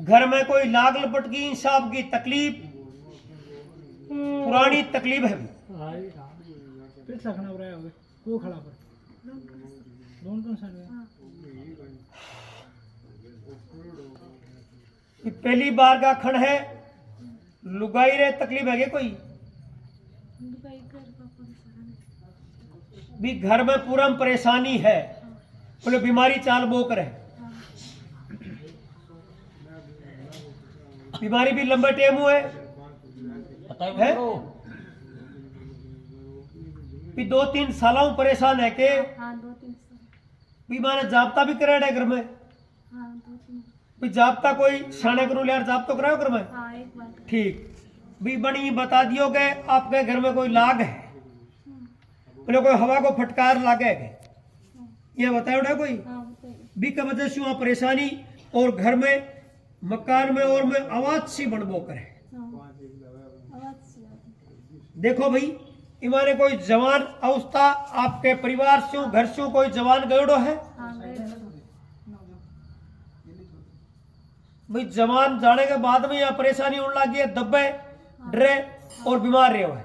घर में कोई लाग लपट की इंसाफ की तकलीफ, पुरानी तकलीफ है पहली बार का खंड है। लुगाई रे तकलीफ है कोई भी घर में पूरा परेशानी है, बोले बीमारी चाल बोक रहे, बीमारी भी लंबे टेम हुए है भी 2-3 सालों परेशान है के भी माने जाबता भी करे घर में भी जाबता कोई शाने करूं यार जाब तो कराओ घर में ठीक भी बनी बता दियो के आपके घर में कोई लाग है, बोले कोई हवा को फटकार लागे ये बताओ ना कोई भी का वजह से वहां परेशानी और घर में मकान में और में आवाज सी बनबो करे। देखो भाई इमाने कोई जवान अवस्था आपके परिवार से घर से कोई जवान गयोड़ो है भाई जवान जाने के बाद में यहाँ परेशानी होने लगी है, दबे डरे और बीमार रहे हुए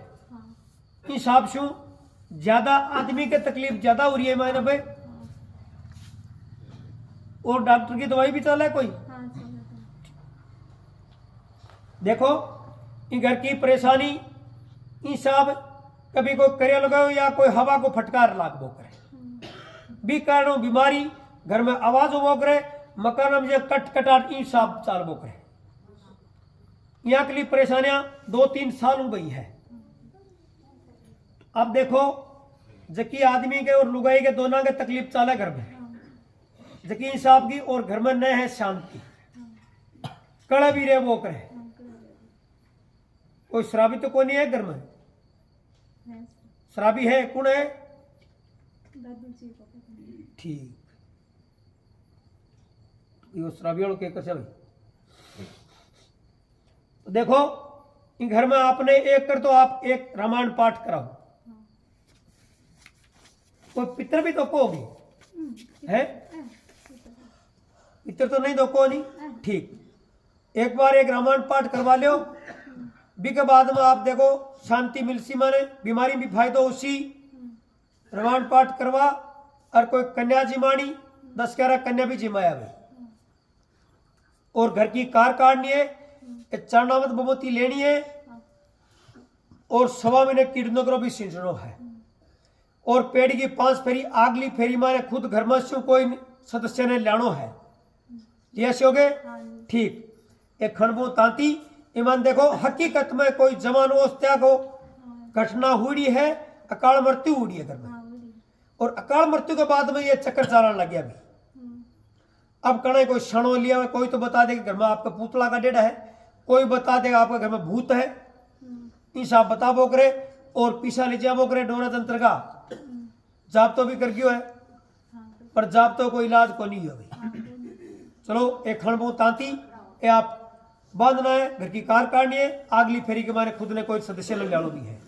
हिसाब से ज्यादा आदमी के तकलीफ ज्यादा हो रही है मैंने भाई और डॉक्टर की दवाई भी चला है कोई। देखो इन घर की परेशानी हिसाब कभी कोई करे लगाओ या कोई हवा को फटकार लाग बो करे भी कारण बीमारी घर में आवाज वो करे मकान में कट कटाट हिसाब चाल बो करे यहाँ के लिए परेशानियां 2-3 साल हो गई है। अब देखो जकी आदमी के और लुगाई के दोनों के तकलीफ चाले घर में जकी हिसाब की और घर में न है शांति कड़ा भी रहे वो करे कोई शराबी तो कोई नहीं है घर में शराबी है कौन है ठीक ये शराबी वालों के कैसे भाई तो देखो इन घर में आपने एक कर तो आप एक रामायण पाठ कराओ कोई पितर भी तो को होगी है पितर तो नहीं तो को नहीं ठीक एक बार एक रामायण पाठ करवा लो भी के बाद में आप देखो शांति मिलसी माने बीमारी भी फायदा उसी रामायण पाठ करवा और कोई कन्या जिमानी 10-11 कन्या भी जिमाया भाई और घर की कार काटनी है चरणामत बमोती लेनी है और 1.25 महीने कीर्तनों भी सिंचनो है और पेड़ की 5 फेरी आगली फेरी माने खुद घर में से कोई सदस्य ने लानो है जैसे हो गए ठीक एक खनबू तांती ईमान देखो हकीकत में कोई जवान अवस्था को घटना हुई है अकाल मृत्यु हुई है घर में और अकाल मृत्यु के बाद में ये चक्कर चालन लग गया भी अब कणे कोई क्षणों लिया कोई तो बता दे घर में आपका पुतला का डेढ़ा है कोई बता देगा आपका घर में भूत है ईसा बता बो करे और पीछा ले जा बो करे डोरा तंत्र का जाप तो भी कर गयो है पर जाप तो कोई इलाज को नहीं हो चलो एक खणबू तांती ये आप बांधना है घर की कार काटनी है अगली फेरी के मारे खुद ने कोई सदस्य लग जानो भी है।